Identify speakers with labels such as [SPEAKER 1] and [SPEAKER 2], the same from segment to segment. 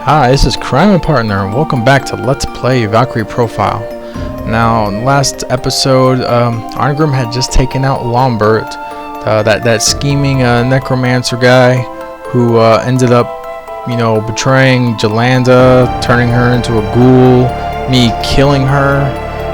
[SPEAKER 1] Hi, this is Crime and Partner, and welcome back to Let's Play Valkyrie Profile. Now, in the last episode, Arngrim had just taken out Lambert, that scheming necromancer guy who ended up, betraying Jelanda, turning her into a ghoul, me killing her.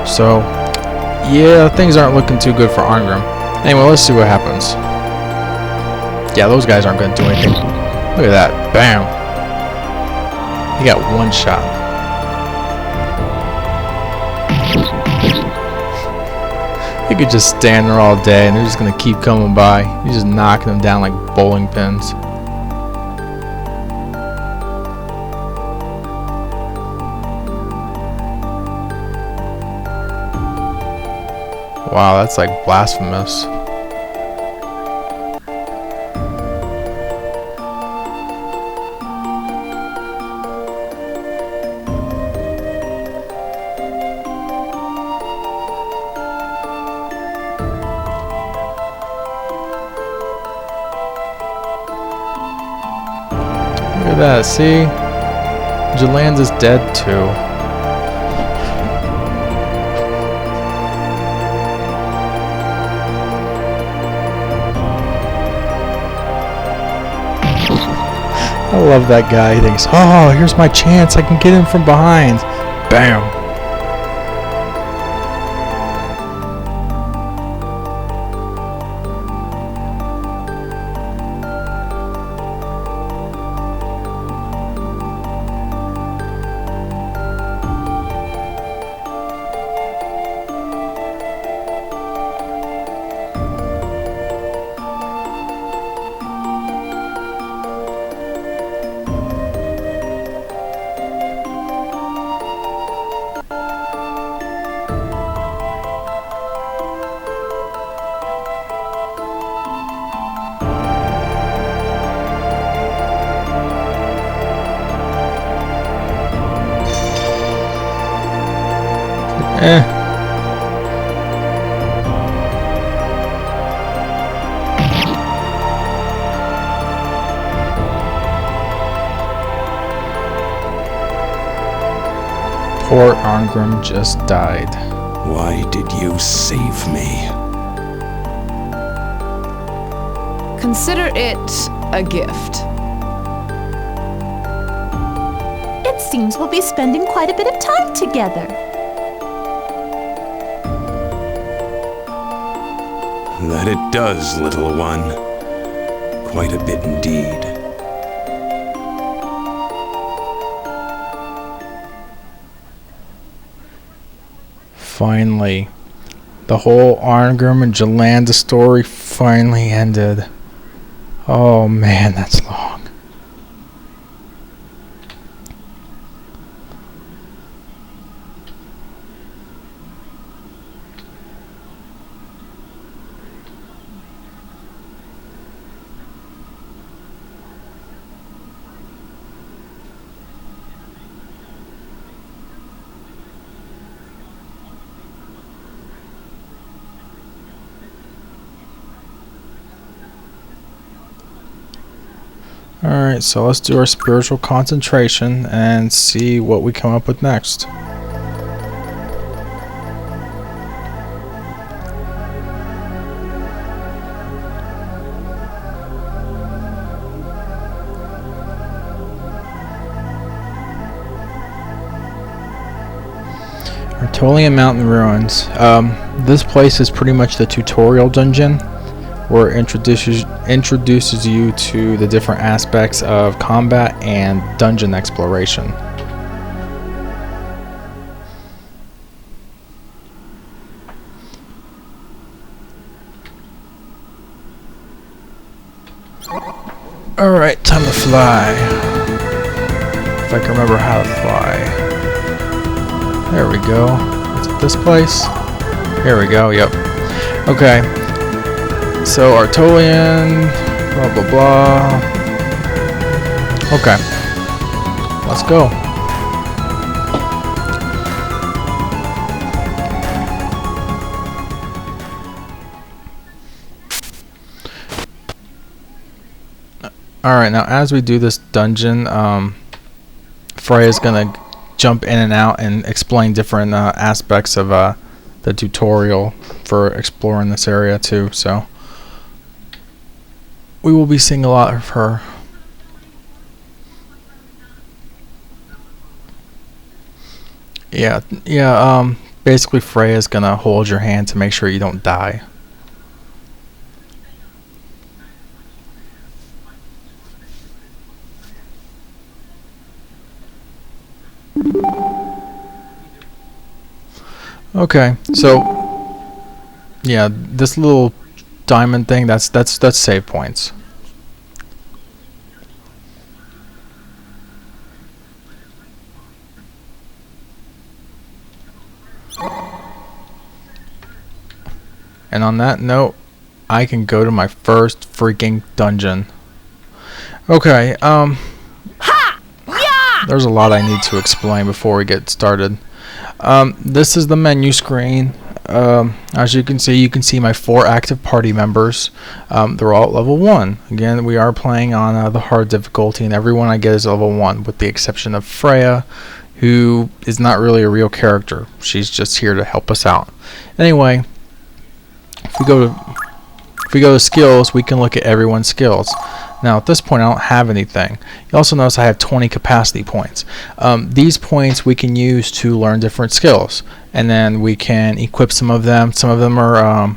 [SPEAKER 1] So, yeah, things aren't looking too good for Arngrim. Anyway, let's see what happens. Yeah, those guys aren't going to do anything. Look at that. Bam. He got one shot. He could just stand there all day and they're just gonna keep coming by. He's just knocking them down like bowling pins. Wow, that's like blasphemous. Look at that, see? Jelanda's dead too. I love that guy. He thinks, oh, here's my chance. I can get him from behind. Bam. Poor Arngrim just died.
[SPEAKER 2] Why did you save me?
[SPEAKER 3] Consider it a gift.
[SPEAKER 4] It seems we'll be spending quite a bit of time together.
[SPEAKER 2] That it does, little one. Quite a bit indeed.
[SPEAKER 1] Finally, the whole Arngrim and Jelanda story finally ended. Oh man, that's long. Alright, so let's do our spiritual concentration and see what we come up with next. Artolian Mountain Ruins. This place is pretty much the tutorial dungeon, where it introduces you to the different aspects of combat and dungeon exploration. Alright, time to fly. If I can remember how to fly. There we go. Is it this place? Here we go, yep. Okay. So Artolian, blah blah blah. Okay, let's go. Alright, now as we do this dungeon, Freya's gonna jump in and out and explain different aspects of the tutorial for exploring this area too. So we will be seeing a lot of her. Yeah. Basically, Freya's gonna hold your hand to make sure you don't die. Okay, so yeah, this little diamond thing, that's save points. And on that note, I can go to my first freaking dungeon. Okay, there's a lot I need to explain before we get started. This is the menu screen. As you can see my 4 active party members. They're all at level 1. Again, we are playing on the hard difficulty, and everyone I get is level 1, with the exception of Freya, who is not really a real character. She's just here to help us out. Anyway, if we go to skills, we can look at everyone's skills. Now at this point I don't have anything. You also notice I have 20 capacity points. These points we can use to learn different skills, and then we can equip some of them. Some of them are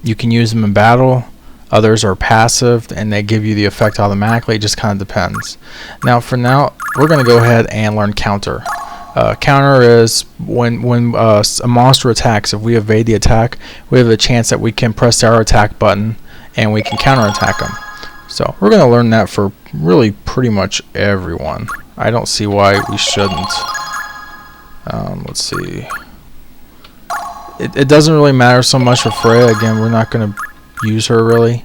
[SPEAKER 1] you can use them in battle. Others are passive and they give you the effect automatically. It just kind of depends. Now for now we're going to go ahead and learn counter. Counter is when a monster attacks. If we evade the attack, we have a chance that we can press our attack button and we can counter attack them. So we're going to learn that for really pretty much everyone. I don't see why we shouldn't. Let's see. It doesn't really matter so much for Freya. Again, we're not going to use her really.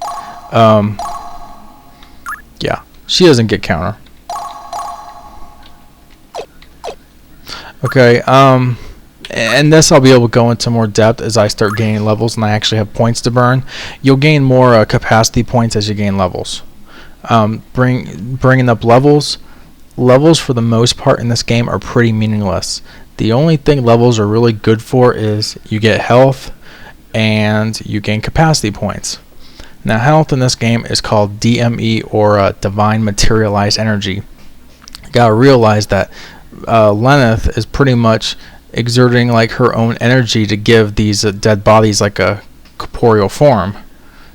[SPEAKER 1] Yeah, she doesn't get counter. Okay, and this I'll be able to go into more depth as I start gaining levels and I actually have points to burn. You'll gain more capacity points as you gain levels. Bringing up levels for the most part in this game are pretty meaningless. The only thing levels are really good for is you get health and you gain capacity points. Now health in this game is called DME, or Divine Materialized Energy. You gotta realize that Lenneth is pretty much exerting like her own energy to give these dead bodies like a corporeal form.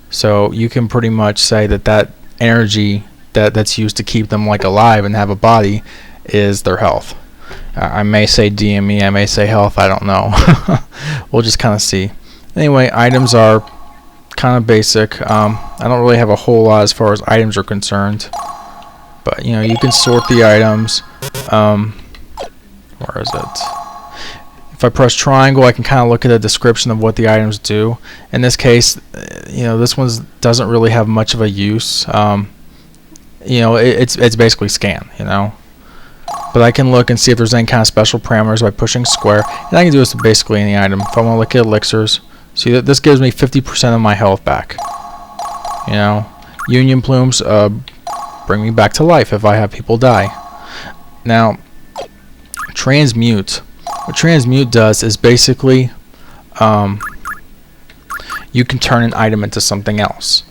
[SPEAKER 1] So you can pretty much say that energy that's used to keep them like alive and have a body is their health. I may say DME, I may say health, I don't know. We'll just kind of see. Anyway, items are kind of basic. I don't really have a whole lot as far as items are concerned, but you know, you can sort the items. Where is it? If I press triangle, I can kind of look at a description of what the items do. In this case, you know, this one doesn't really have much of a use. You know, it's basically scan, you know. But I can look and see if there's any kind of special parameters by pushing square, and I can do this with basically any item. If I want to look at elixirs, see that this gives me 50% of my health back. You know, union plumes bring me back to life if I have people die. Now, transmute. What transmute does is basically you can turn an item into something else.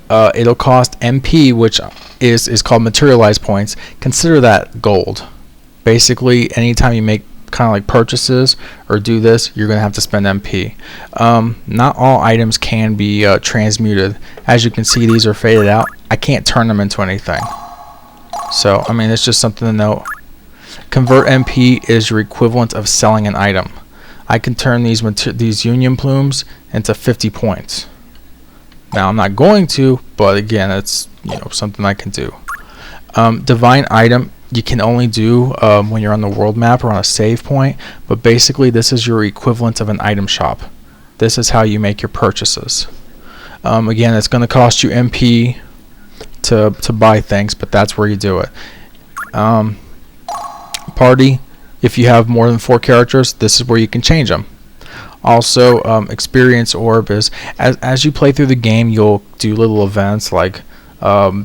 [SPEAKER 1] It'll cost MP, which is called materialized points. Consider that gold. Basically, anytime you make kind of like purchases or do this, you're going to have to spend MP. Not all items can be transmuted. As you can see, these are faded out. I can't turn them into anything. So, I mean, it's just something to note. Convert MP is your equivalent of selling an item. I can turn these union plumes into 50 points. Now I'm not going to, but again, it's, you know, something I can do. Divine item you can only do when you're on the world map or on a save point, but basically this is your equivalent of an item shop. This is how you make your purchases. Again, it's going to cost you MP to buy things, but that's where you do it. Party, if you have more than 4 characters, this is where you can change them. Also, experience orb is as you play through the game, you'll do little events like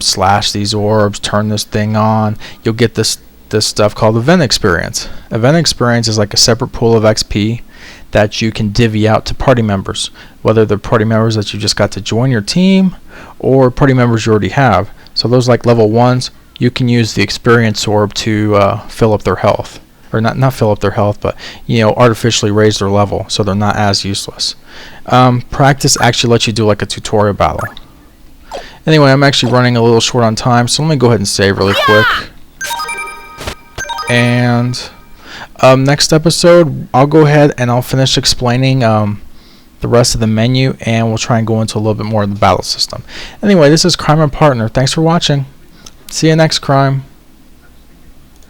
[SPEAKER 1] slash these orbs, turn this thing on. You'll get this this stuff called event experience. Event experience is like a separate pool of XP that you can divvy out to party members, whether they're party members that you just got to join your team or party members you already have. So those like level 1s, you can use the experience orb to fill up their health, or not fill up their health, but artificially raise their level so they're not as useless. Practice actually lets you do like a tutorial battle. Anyway, I'm actually running a little short on time, so let me go ahead and save really quick. And next episode, I'll go ahead and I'll finish explaining the rest of the menu, and we'll try and go into a little bit more of the battle system. Anyway, this is Crime and Partner. Thanks for watching. See you next Crime.